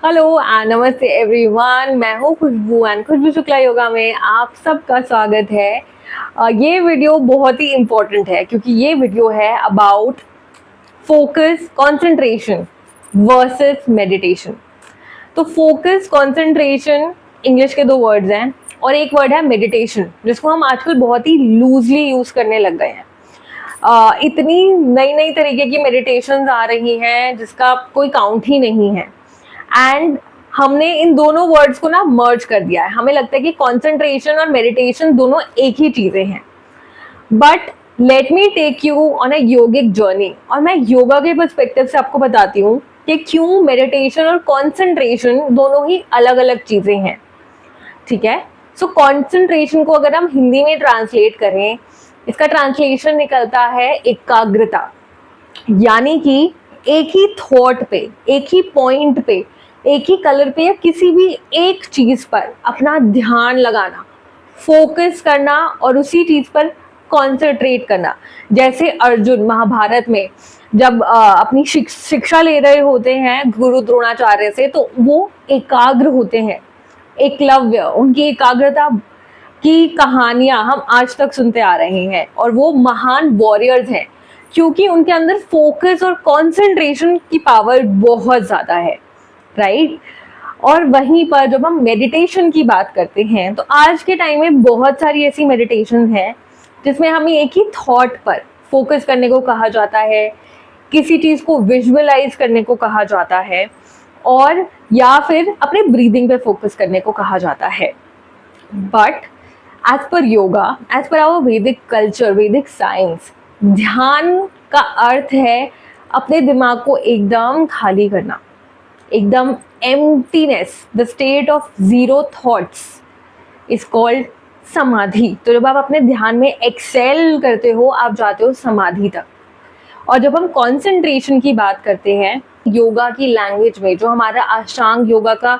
Hello and नमस्ते everyone. मैं हूँ खुशबू एंड खुशबू शुक्ला योगा में आप सबका स्वागत है। ये वीडियो बहुत ही इम्पोर्टेंट है क्योंकि ये वीडियो है about focus concentration versus meditation. तो फोकस कंसंट्रेशन इंग्लिश के दो वर्ड्स हैं और एक वर्ड है मेडिटेशन, जिसको हम आजकल बहुत ही लूजली यूज करने लग गए हैं। इतनी नई नई तरीके की मेडिटेशंस आ रही हैं जिसका कोई काउंट ही नहीं है। एंड हमने इन दोनों वर्ड्स को ना मर्ज कर दिया है। हमें लगता है कि कंसंट्रेशन और मेडिटेशन दोनों एक ही चीजें हैं। But let me take you on a yogic journey, और मैं योगा के पर्सपेक्टिव से आपको बताती हूँ कि क्यों मेडिटेशन और कंसंट्रेशन दोनों ही अलग अलग चीजें हैं। ठीक है, सो कंसंट्रेशन को अगर हम हिंदी में ट्रांसलेट करें, इसका ट्रांसलेशन निकलता है एकाग्रता, यानी कि एक ही थॉट पे, एक ही पॉइंट पे, एक ही कलर पे या किसी भी एक चीज पर अपना ध्यान लगाना, फोकस करना और उसी चीज पर कॉन्सेंट्रेट करना। जैसे अर्जुन महाभारत में जब अपनी शिक्षा ले रहे होते हैं गुरु द्रोणाचार्य से, तो वो एकाग्र होते हैं। एकलव्य, उनकी एकाग्रता की कहानियां हम आज तक सुनते आ रहे हैं और वो महान वॉरियर्स हैं क्योंकि उनके अंदर फोकस और कंसंट्रेशन की पावर बहुत ज़्यादा है, राइट। और वहीं पर जब हम मेडिटेशन की बात करते हैं तो आज के टाइम में बहुत सारी ऐसी मेडिटेशन हैं जिसमें हमें एक ही थॉट पर फोकस करने को कहा जाता है, किसी चीज़ को विजुअलाइज करने को कहा जाता है, और या फिर अपने ब्रीदिंग पे फोकस करने को कहा जाता है। But as per yoga, as per our Vedic culture, Vedic science, ध्यान का अर्थ है अपने दिमाग को एकदम खाली करना, एकदम emptiness, the state of zero thoughts is called समाधि। तो जब आप अपने ध्यान में एक्सेल करते हो, आप जाते हो समाधि तक। और जब हम कंसंट्रेशन की बात करते हैं योगा की लैंग्वेज में, जो हमारा अष्टांग योगा का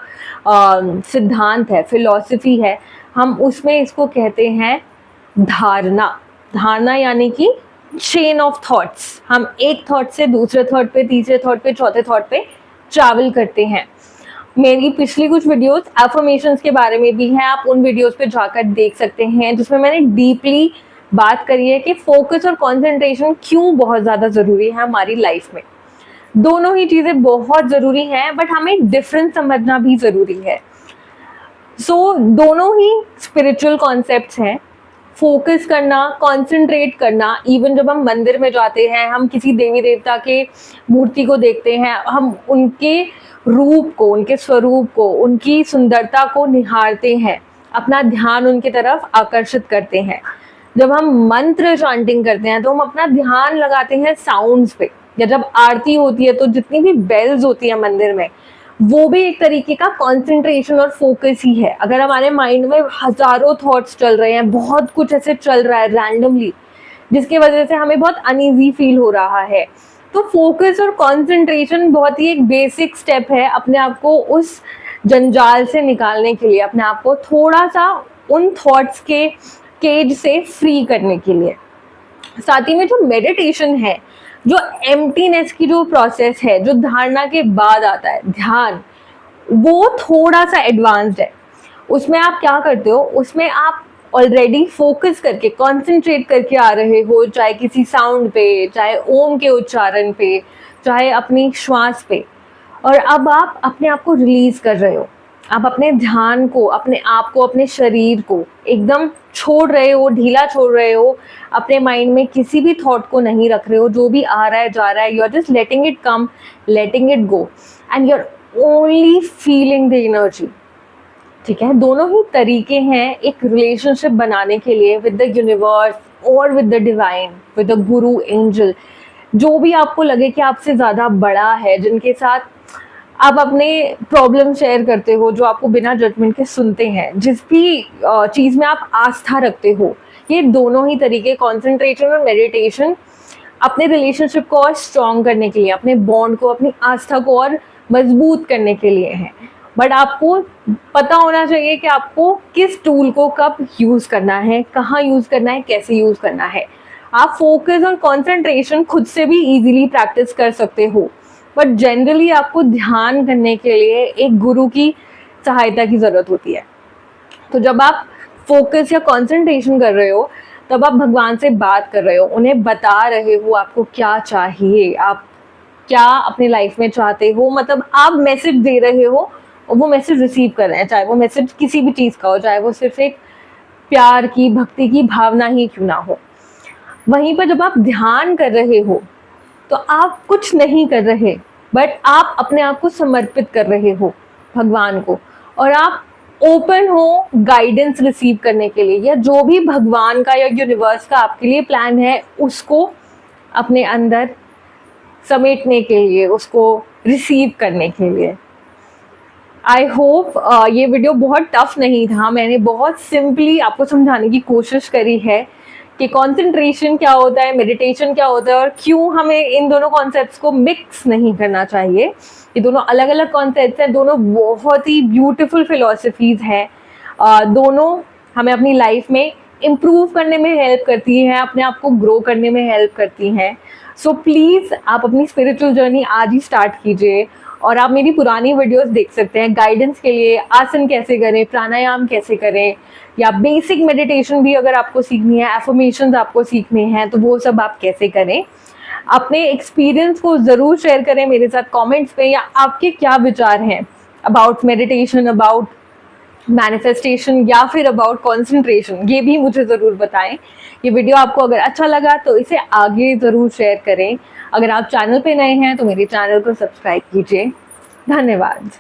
सिद्धांत है, फिलॉसफी है, हम उसमें इसको कहते हैं धारणा। धारणा यानी कि चेन ऑफ थॉट्स। हम एक थॉट से दूसरे थॉट पे, तीसरे थॉट पे, चौथे थॉट पे ट्रैवल करते हैं। मेरी पिछली कुछ वीडियोस अफर्मेशंस के बारे में भी हैं, आप उन वीडियोस पे जाकर देख सकते हैं, जिसमें मैंने डीपली बात करी है कि फोकस और कंसंट्रेशन क्यों बहुत ज़्यादा ज़रूरी है हमारी लाइफ में। दोनों ही चीज़ें बहुत ज़रूरी हैं, बट हमें डिफरेंस समझना भी ज़रूरी है। सो दोनों ही स्पिरिचुअल कॉन्सेप्ट्स हैं। फोकस करना, कंसंट्रेट करना, इवन जब हम मंदिर में जाते हैं, हम किसी देवी देवता के मूर्ति को देखते हैं, हम उनके रूप को, उनके स्वरूप को, उनकी सुंदरता को निहारते हैं, अपना ध्यान उनकी तरफ आकर्षित करते हैं। जब हम मंत्र चांटिंग करते हैं तो हम अपना ध्यान लगाते हैं साउंड्स पे, या जब आरती होती है तो जितनी भी बेल्स होती है मंदिर में, वो भी एक तरीके का कंसंट्रेशन और फोकस ही है। अगर हमारे माइंड में हजारों थॉट्स चल रहे हैं, बहुत कुछ ऐसे चल रहा है रैंडमली, जिसकी वजह से हमें बहुत अनईजी फील हो रहा है, तो फोकस और कंसंट्रेशन बहुत ही एक बेसिक स्टेप है अपने आप को उस जंजाल से निकालने के लिए, अपने आप को थोड़ा सा उन थॉट्स के केज से फ्री करने के लिए। साथ ही में जो मेडिटेशन है, जो एम्प्टीनेस की जो प्रोसेस है, जो धारणा के बाद आता है ध्यान, वो थोड़ा सा एडवांस्ड है। उसमें आप क्या करते हो, उसमें आप ऑलरेडी फोकस करके, कंसंट्रेट करके आ रहे हो, चाहे किसी साउंड पे, चाहे ओम के उच्चारण पे, चाहे अपनी श्वास पे, और अब आप अपने आप को रिलीज कर रहे हो। आप अपने ध्यान को, अपने आप को, अपने शरीर को एकदम छोड़ रहे हो, ढीला छोड़ रहे हो, अपने माइंड में किसी भी थॉट को नहीं रख रहे हो। जो भी आ रहा है जा रहा है, you are just letting it come, letting it go, and you are only feeling the energy. ठीक है, दोनों ही तरीके हैं एक रिलेशनशिप बनाने के लिए विद द यूनिवर्स और with the divine, with the Guru, angel, जो भी आपको लगे कि आपसे ज़्यादा बड़ा है, जिनके साथ आप अपने प्रॉब्लम शेयर करते हो, जो आपको बिना जजमेंट के सुनते हैं, जिस भी चीज़ में आप आस्था रखते हो। ये दोनों ही तरीके, कंसंट्रेशन और मेडिटेशन, अपने रिलेशनशिप को और स्ट्रॉन्ग करने के लिए, अपने बॉन्ड को, अपनी आस्था को और मजबूत करने के लिए हैं। बट आपको पता होना चाहिए कि आपको किस टूल को कब यूज़ करना है, कहाँ यूज़ करना है, कैसे यूज़ करना है। आप फोकस और कंसंट्रेशन खुद से भी इजीली प्रैक्टिस कर सकते हो। बट जनरली आपको ध्यान करने के लिए एक गुरु की सहायता की ज़रूरत होती है। तो जब आप फोकस या कंसंट्रेशन कर रहे हो तब आप भगवान से बात कर रहे हो, उन्हें बता रहे हो आपको क्या चाहिए, आप क्या अपने लाइफ में चाहते हो, मतलब आप मैसेज दे रहे हो और वो मैसेज रिसीव कर रहे हैं, चाहे वो मैसेज किसी भी चीज़ का हो, चाहे वो सिर्फ एक प्यार की, भक्ति की भावना ही क्यों ना हो। वहीं पर जब आप ध्यान कर रहे हो तो आप कुछ नहीं कर रहे, बट आप अपने आप को समर्पित कर रहे हो भगवान को, और आप ओपन हो गाइडेंस रिसीव करने के लिए, या जो भी भगवान का या यूनिवर्स का आपके लिए प्लान है उसको अपने अंदर समेटने के लिए, उसको रिसीव करने के लिए। आई होप ये वीडियो बहुत टफ नहीं था, मैंने बहुत सिंपली आपको समझाने की कोशिश करी है कि कंसंट्रेशन क्या होता है, मेडिटेशन क्या होता है, और क्यों हमें इन दोनों कॉन्सेप्ट्स को मिक्स नहीं करना चाहिए। ये दोनों अलग अलग कॉन्सेप्ट्स हैं, दोनों बहुत ही ब्यूटीफुल फिलॉसफीज़ हैं, दोनों हमें अपनी लाइफ में इम्प्रूव करने में हेल्प करती हैं, अपने आप को ग्रो करने में हेल्प करती हैं। सो प्लीज़ आप अपनी स्पिरिचुअल जर्नी आज ही स्टार्ट कीजिए, और आप मेरी पुरानी वीडियोस देख सकते हैं गाइडेंस के लिए, आसन कैसे करें, प्राणायाम कैसे करें, या बेसिक मेडिटेशन भी अगर आपको सीखनी है, एफर्मेशंस आपको सीखने हैं तो वो सब आप कैसे करें। अपने एक्सपीरियंस को ज़रूर शेयर करें मेरे साथ कमेंट्स पे, या आपके क्या विचार हैं अबाउट मेडिटेशन, अबाउट मैनिफेस्टेशन, या फिर अबाउट कंसंट्रेशन, ये भी मुझे ज़रूर बताएं। ये वीडियो आपको अगर अच्छा लगा तो इसे आगे ज़रूर शेयर करें। अगर आप चैनल पे नए हैं तो मेरे चैनल को सब्सक्राइब कीजिए। धन्यवाद।